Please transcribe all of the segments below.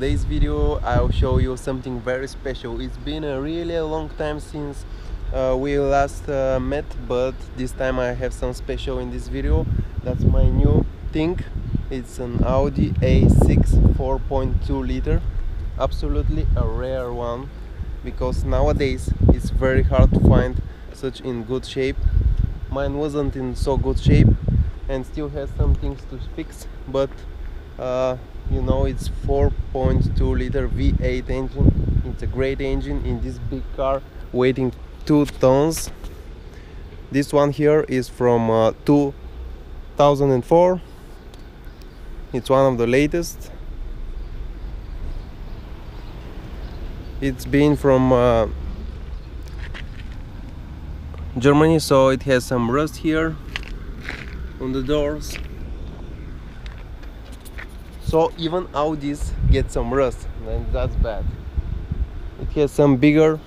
today's video I'll show you something very special. It's been a really long time since we last met, but this time I have some special in this video. That's my new thing. It's an Audi A6 4.2 liter. Absolutely a rare one, because nowadays it's very hard to find such in good shape. Mine wasn't in so good shape and still has some things to fix, but you know, it's 4.2 liter V8 engine. It's a great engine in this big car weighing 2 tons. This one here is from 2004. It's one of the latest. It's been from Germany, so it has some rust here on the doors. So even Audis get some rust, and that's bad. It has some bigger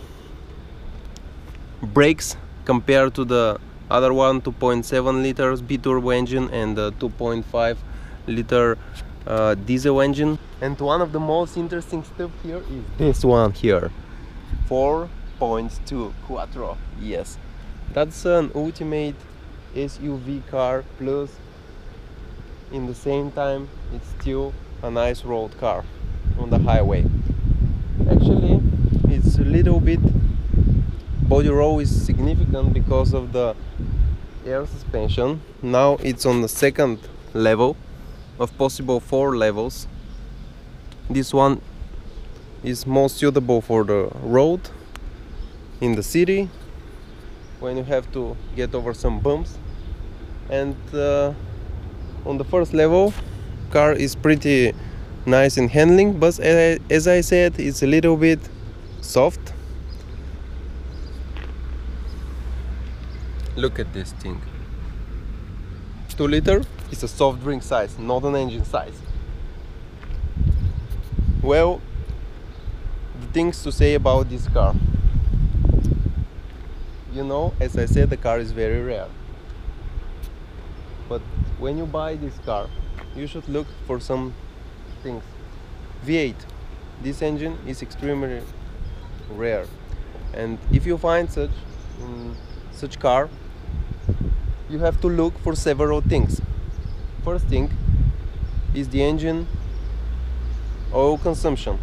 brakes compared to the other one, 2.7 liters B-turbo engine and the 2.5 liter diesel engine. And one of the most interesting stuff here is this one here, 4.2 Quattro. Yes, that's an ultimate SUV car, plus in the same time it's still a nice road car on the highway. Actually, it's a little bit body roll is significant because of the air suspension. Now it's on the second level of possible 4 levels. This one is most suitable for the road in the city when you have to get over some bumps. And on the first level, car is pretty nice in handling, but as I said, it's a little bit soft. Look at this thing. 2 liter is a soft drink size, not an engine size. Well, the things to say about this car. You know, as I said, the car is very rare. But when you buy this car, you should look for some things. V8, this engine is extremely rare, and if you find such car, you have to look for several things. First thing is the engine oil consumption,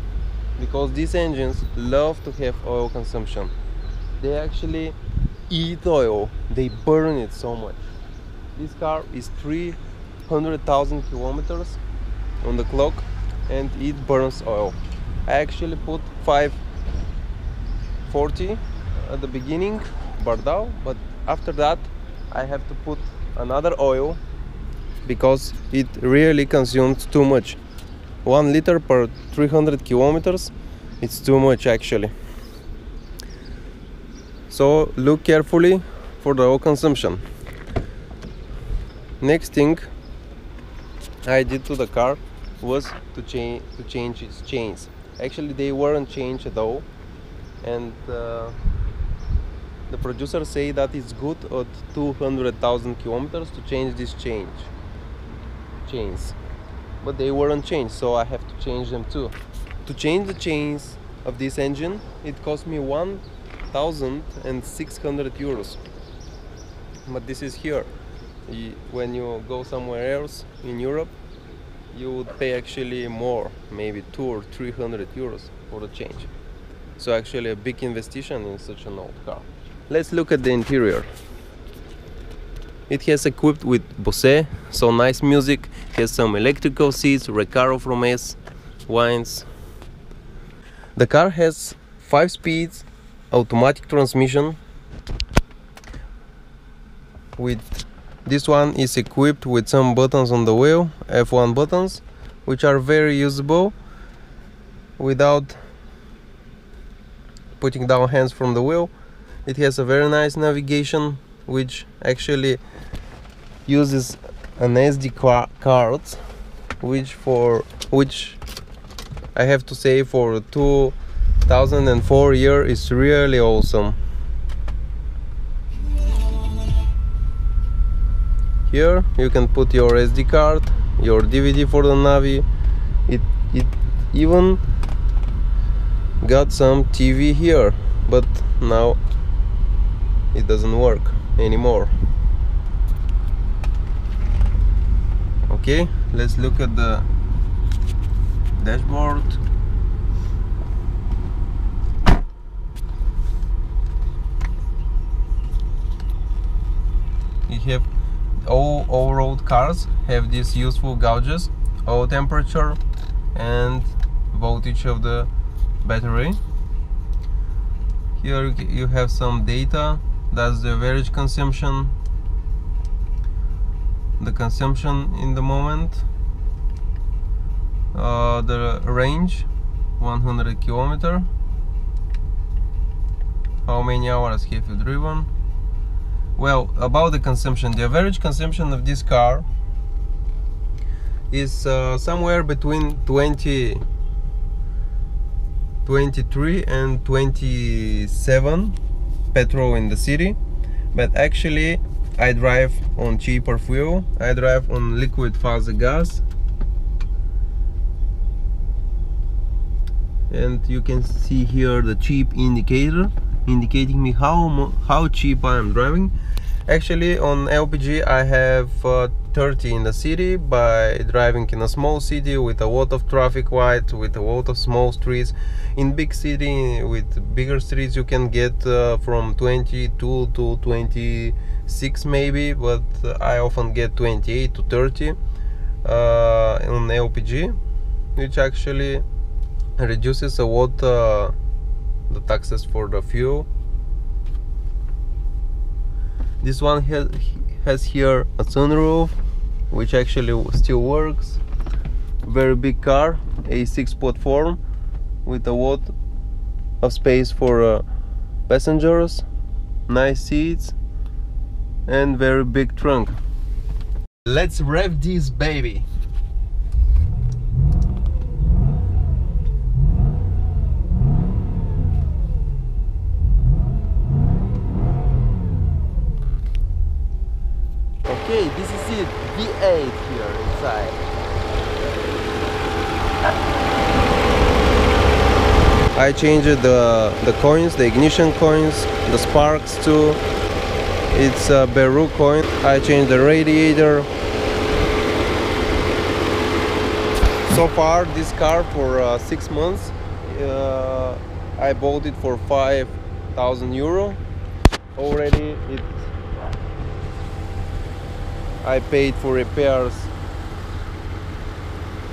because these engines love to have oil consumption. They actually eat oil, they burn it so much. This car is 300,000 kilometers on the clock and it burns oil. I actually put 540 at the beginning, Bardal, but after that I have to put another oil because it really consumes too much. 1 liter per 300 kilometers, it's too much actually. So look carefully for the oil consumption. Next thing I did to the car was to change its chains. Actually, they weren't changed at all, and the producer say that it's good at 200,000 kilometers to change this chains, but they weren't changed, so I have to change them too. To change the chains of this engine, it cost me 1,600 euros. But this is here. When you go somewhere else in Europe, you would pay actually more, maybe 200 or 300 euros for the change. So actually a big investment in such an old car. Let's look at the interior. It has equipped with Bose, so nice music. It has some electrical seats, Recaro from S, wines. The car has 5 speeds, automatic transmission. With this one is equipped with some buttons on the wheel, F1 buttons, which are very usable without putting down hands from the wheel. It has a very nice navigation, which actually uses an SD card, which I have to say for 2004 year is really awesome. Here you can put your SD card, your DVD for the Navi. It Even got some TV here, but now it doesn't work anymore. Okay, let's look at the dashboard. We have all road cars have these useful gauges: oil temperature and voltage of the battery. Here you have some data. That's the average consumption, the consumption in the moment, the range 100 kilometers, how many hours have you driven. Well, about the consumption, the average consumption of this car is somewhere between 23 and 27 petrol in the city, but actually I drive on cheaper fuel. I drive on liquid fast gas, and you can see here the cheap indicator indicating me how cheap I am driving. Actually on LPG I have 30 in the city by driving in a small city with a lot of traffic lights, with a lot of small streets. In big city with bigger streets you can get from 22 to 26 maybe, but I often get 28 to 30 on LPG, which actually reduces a lot the taxes for the fuel. This one has here a sunroof, which actually still works. Very big car, A6 platform with a lot of space for passengers, nice seats and very big trunk. Let's rev this baby. Okay, this is it, V8 here inside. I changed the coins, the ignition coins, the sparks too. It's a Beru coin. I changed the radiator. So far this car for 6 months, I bought it for 5,000 euro. Already I paid for repairs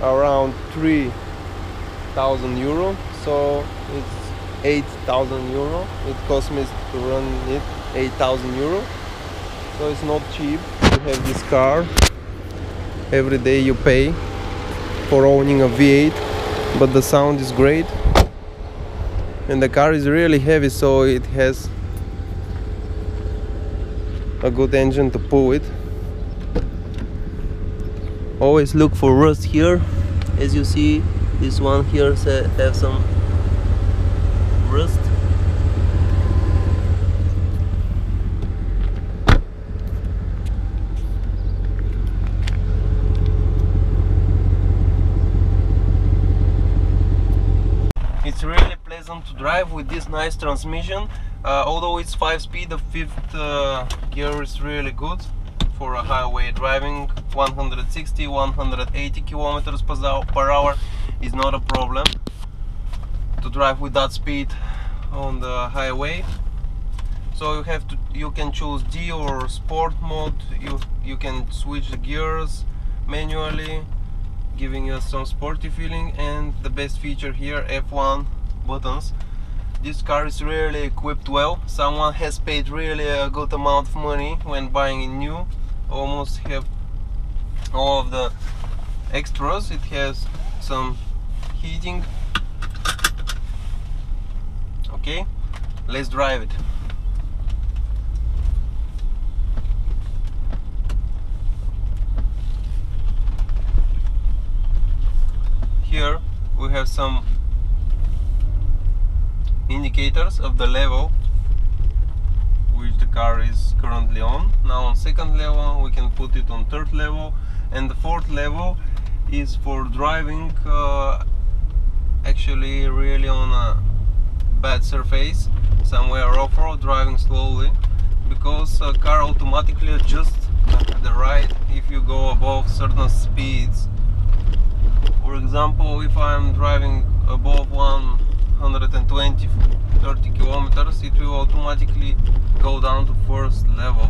around 3,000 euro, so it's 8,000 euro. It cost me to run it 8,000 euro, so it's not cheap to have this car. Every day you pay for owning a V8, but the sound is great and the car is really heavy, so it has a good engine to pull it. Always look for rust here. As you see, this one here has some rust. It's really pleasant to drive with this nice transmission. Although it's 5-speed, the 5th gear is really good for a highway driving. 160-180 kilometers per hour is not a problem to drive with that speed on the highway. So you can choose D or Sport mode. You can switch the gears manually, giving you some sporty feeling. And the best feature here, F1 buttons. This car is really equipped well. Someone has paid really a good amount of money when buying it new. Almost have all of the extras. It has some heating. Okay, let's drive it. Here we have some indicators of the level which the car is currently on. Now on 2nd level we can put it on 3rd level, and the 4th level is for driving bad surface, somewhere off-road, driving slowly, because the car automatically adjusts the ride if you go above certain speeds. For example, if I'm driving above 120-30 kilometers, it will automatically go down to first level